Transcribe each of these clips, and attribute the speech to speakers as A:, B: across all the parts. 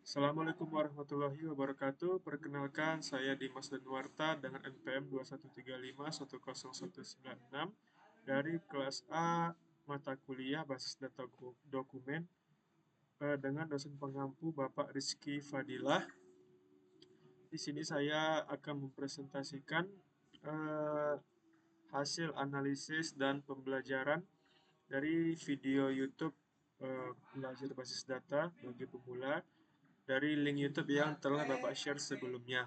A: Assalamualaikum warahmatullahi wabarakatuh. Perkenalkan, saya Dimas Danuarta dengan NPM 213510196 dari kelas A mata kuliah basis data dokumen dengan dosen pengampu Bapak Rizky Fadilah. Di sini saya akan mempresentasikan eh, hasil analisis dan pembelajaran dari video YouTube belajar basis data bagi pemula dari link YouTube yang telah Bapak share sebelumnya.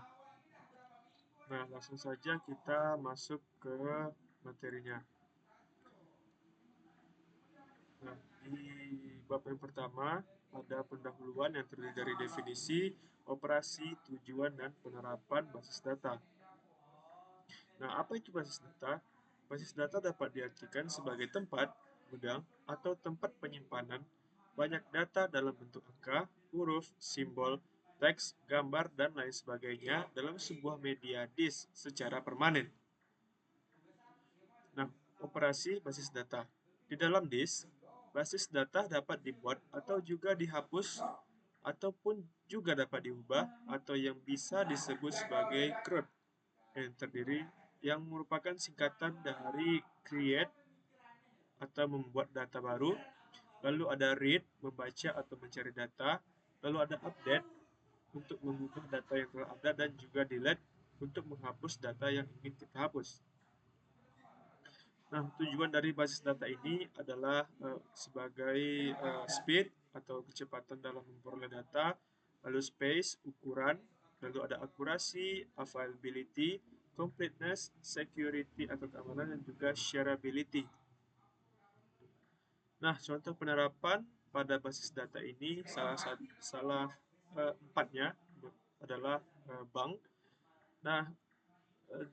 A: Nah, langsung saja kita masuk ke materinya. Nah, di bab yang pertama ada pendahuluan yang terdiri dari definisi, operasi, tujuan, dan penerapan basis data. Nah, apa itu basis data? Basis data dapat diartikan sebagai tempat, gudang, atau tempat penyimpanan banyak data dalam bentuk angka, huruf, simbol, teks, gambar, dan lain sebagainya dalam sebuah media disk secara permanen. Nah, operasi basis data. Di dalam disk, basis data dapat dibuat atau juga dihapus ataupun juga dapat diubah atau yang bisa disebut sebagai CRUD yang terdiri yang merupakan singkatan dari create atau membuat data baru, lalu ada read membaca atau mencari data, lalu ada update untuk mengubah data yang telah ada dan juga delete untuk menghapus data yang ingin kita hapus. Nah, tujuan dari basis data ini adalah sebagai speed atau kecepatan dalam memperoleh data, lalu space, ukuran, lalu ada akurasi, availability, completeness, security atau keamanan, dan juga shareability. Nah, contoh penerapan pada basis data ini empatnya adalah bank. Nah,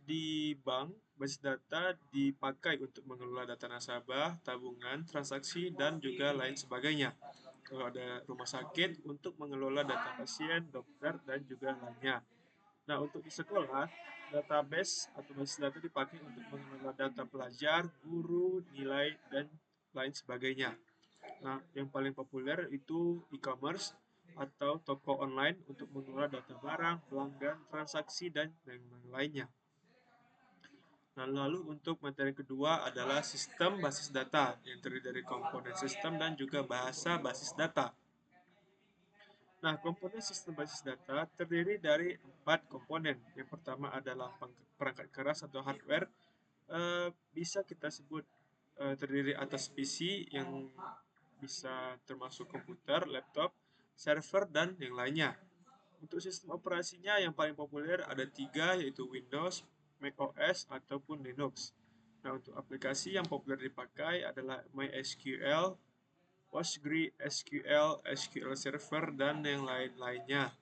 A: di bank, basis data dipakai untuk mengelola data nasabah, tabungan, transaksi, dan juga lain sebagainya. Kalau ada rumah sakit, untuk mengelola data pasien, dokter, dan juga lainnya. Nah, untuk di sekolah, database atau basis data dipakai untuk mengelola data pelajar, guru, nilai, dan lain sebagainya. Nah, yang paling populer itu e-commerce atau toko online untuk mengelola data barang, pelanggan, transaksi, dan lain-lainnya. Nah, lalu untuk materi kedua adalah sistem basis data yang terdiri dari komponen sistem dan juga bahasa basis data. Nah, komponen sistem basis data terdiri dari 4 komponen. Yang pertama adalah perangkat keras atau hardware. Bisa kita sebut terdiri atas PC yang bisa termasuk komputer, laptop, server, dan yang lainnya. Untuk sistem operasinya yang paling populer ada 3, yaitu Windows, macOS, ataupun Linux. Nah, untuk aplikasi yang populer dipakai adalah MySQL, PostgreSQL, SQL Server, dan yang lain-lainnya.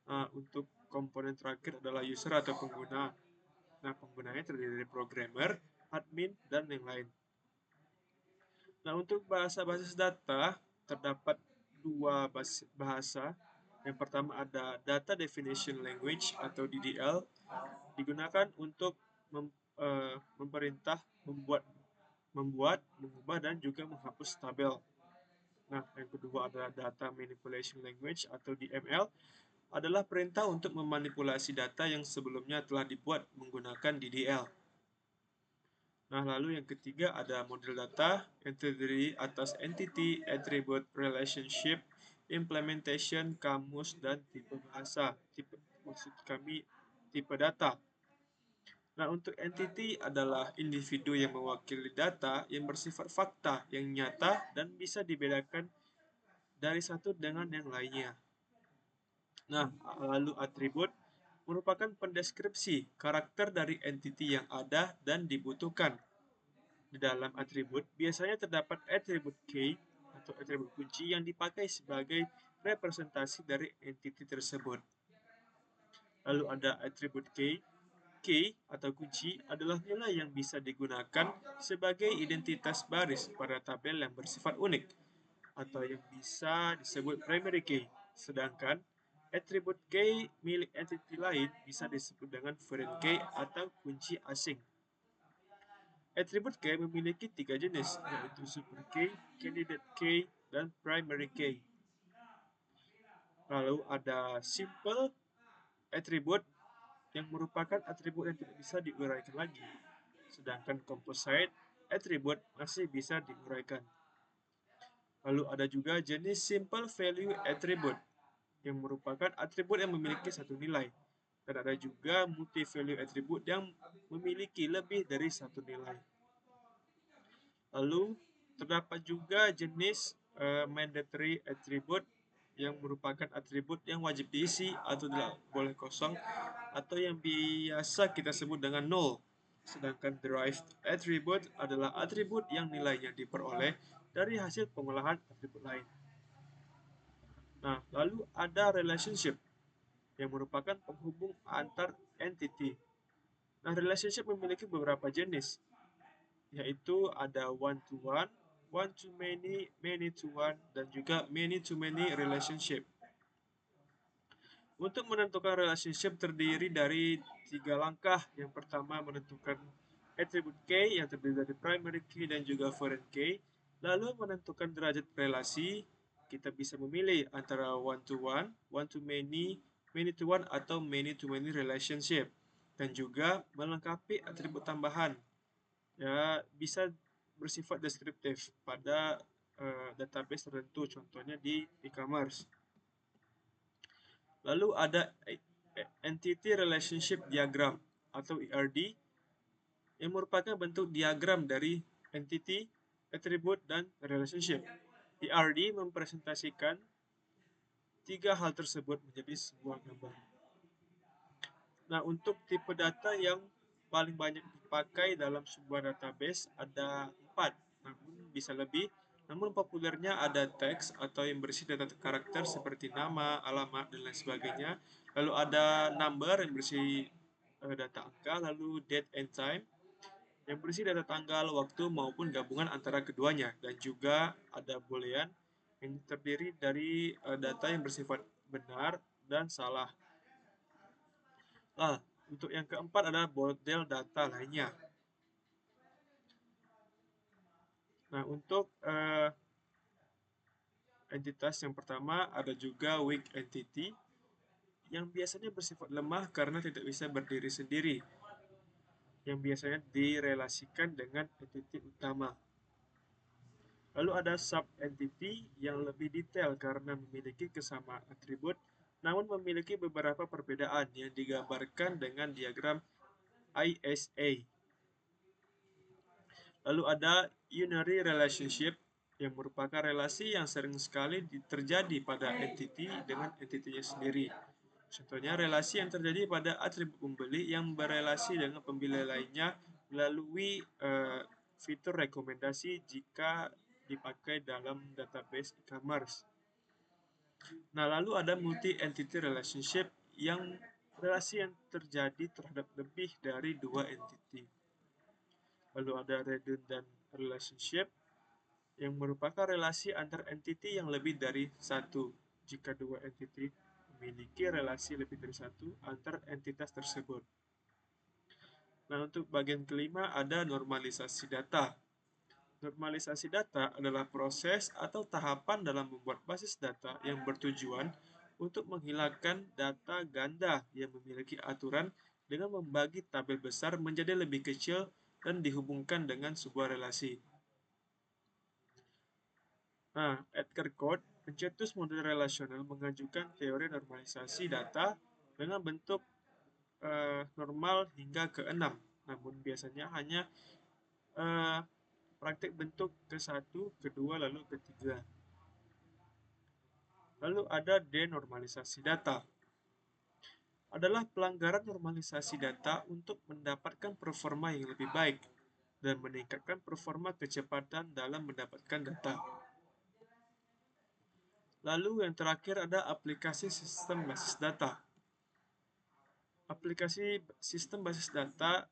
A: Nah, untuk komponen terakhir adalah user atau pengguna. Nah, penggunanya terdiri dari programmer, admin, dan yang lain. Nah, untuk bahasa basis data terdapat dua bahasa. Yang pertama ada Data Definition Language atau DDL, digunakan untuk memerintah membuat, mengubah, dan juga menghapus tabel. Nah, yang kedua adalah Data Manipulation Language atau DML, adalah perintah untuk memanipulasi data yang sebelumnya telah dibuat menggunakan DDL. Nah, lalu yang ketiga ada model data yang terdiri atas entity, attribute, relationship, implementation, kamus, dan tipe bahasa. Maksud kami tipe data. Nah, untuk entity adalah individu yang mewakili data yang bersifat fakta, yang nyata, dan bisa dibedakan dari satu dengan yang lainnya. Nah, lalu atribut merupakan pendeskripsi karakter dari entity yang ada dan dibutuhkan. Di dalam atribut, biasanya terdapat atribut key atau atribut kunci yang dipakai sebagai representasi dari entity tersebut. Lalu ada atribut key. Key atau kunci adalah nilai yang bisa digunakan sebagai identitas baris pada tabel yang bersifat unik atau yang bisa disebut primary key. Sedangkan atribut key milik entity lain bisa disebut dengan foreign key atau kunci asing. Atribut key memiliki 3 jenis, yaitu super key, candidate key, dan primary key. Lalu ada simple attribute yang merupakan atribut yang tidak bisa diuraikan lagi. Sedangkan composite attribute masih bisa diuraikan. Lalu ada juga jenis simple value attribute yang merupakan atribut yang memiliki satu nilai. Dan ada juga multi value attribute yang memiliki lebih dari satu nilai. Lalu terdapat juga jenis mandatory attribute yang merupakan atribut yang wajib diisi atau tidak boleh kosong atau yang biasa kita sebut dengan null. Sedangkan derived attribute adalah atribut yang nilainya diperoleh dari hasil pengolahan atribut lain. Nah, lalu ada relationship yang merupakan penghubung antar entity. Nah, relationship memiliki beberapa jenis, yaitu ada one-to-one, one-to-many, many-to-one, dan juga many-to-many relationship. Untuk menentukan relationship terdiri dari 3 langkah. Yang pertama menentukan attribute key yang terdiri dari primary key dan juga foreign key. Lalu menentukan derajat relasi. Kita bisa memilih antara one-to-one, one-to-many, many-to-one, atau many-to-many relationship. Dan juga melengkapi atribut tambahan. Ya, bisa bersifat deskriptif pada database tertentu, contohnya di e-commerce. Lalu ada Entity Relationship Diagram atau ERD yang merupakan bentuk diagram dari entity, attribute, dan relationship. ERD mempresentasikan tiga hal tersebut menjadi sebuah gambar. Nah, untuk tipe data yang paling banyak dipakai dalam sebuah database ada 4, namun bisa lebih. Namun populernya ada teks atau yang berisi data karakter seperti nama, alamat, dan lain sebagainya. Lalu ada number yang berisi data angka, lalu date and time yang berisi data tanggal, waktu, maupun gabungan antara keduanya. Dan juga ada boolean yang terdiri dari data yang bersifat benar dan salah. Nah, untuk yang keempat adalah model data lainnya. Nah, untuk entitas yang pertama ada juga weak entity yang biasanya bersifat lemah karena tidak bisa berdiri sendiri, yang biasanya direlasikan dengan entity utama. Lalu ada sub-entity yang lebih detail karena memiliki kesamaan atribut, namun memiliki beberapa perbedaan yang digambarkan dengan diagram ISA. Lalu ada unary relationship yang merupakan relasi yang sering sekali terjadi pada entity dengan entitinya sendiri. Contohnya relasi yang terjadi pada atribut pembeli yang berelasi dengan pembeli lainnya melalui fitur rekomendasi jika dipakai dalam database e-commerce. Nah, lalu ada multi-entity relationship yang relasi yang terjadi terhadap lebih dari 2 entity. Lalu ada redundant relationship yang merupakan relasi antar entity yang lebih dari satu. Jika dua entity memiliki relasi lebih dari satu antar entitas tersebut. Nah, untuk bagian kelima ada normalisasi data. Normalisasi data adalah proses atau tahapan dalam membuat basis data yang bertujuan untuk menghilangkan data ganda yang memiliki aturan dengan membagi tabel besar menjadi lebih kecil dan dihubungkan dengan sebuah relasi. Nah, Edgar Code, pencetus model relasional, mengajukan teori normalisasi data dengan bentuk normal hingga ke-6, namun biasanya hanya praktik bentuk ke-1, ke-2, lalu ke-3. Lalu ada denormalisasi data. Adalah pelanggaran normalisasi data untuk mendapatkan performa yang lebih baik dan meningkatkan performa kecepatan dalam mendapatkan data. Lalu yang terakhir ada aplikasi sistem basis data. Aplikasi sistem basis data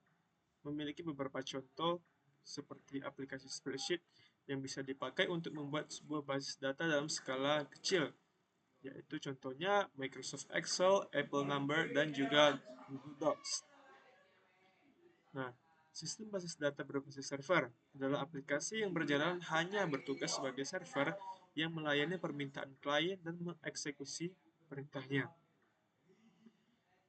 A: memiliki beberapa contoh seperti aplikasi spreadsheet yang bisa dipakai untuk membuat sebuah basis data dalam skala kecil, yaitu contohnya Microsoft Excel, Apple Number, dan juga Google Docs. Nah, sistem basis data berbasis server adalah aplikasi yang berjalan hanya bertugas sebagai server yang melayani permintaan klien dan mengeksekusi perintahnya.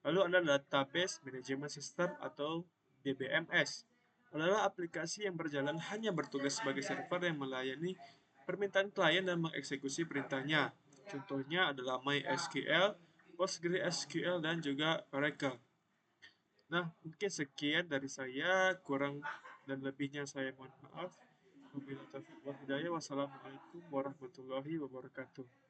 A: Lalu ada Database Management System atau DBMS. Adalah aplikasi yang berjalan hanya bertugas sebagai server yang melayani permintaan klien dan mengeksekusi perintahnya. Contohnya adalah MySQL, PostgreSQL, dan juga Oracle. Nah, mungkin sekian dari saya, kurang dan lebihnya saya mohon maaf. Wabillahi taufiq wal hidayah. Wassalamualaikum warahmatullahi wabarakatuh.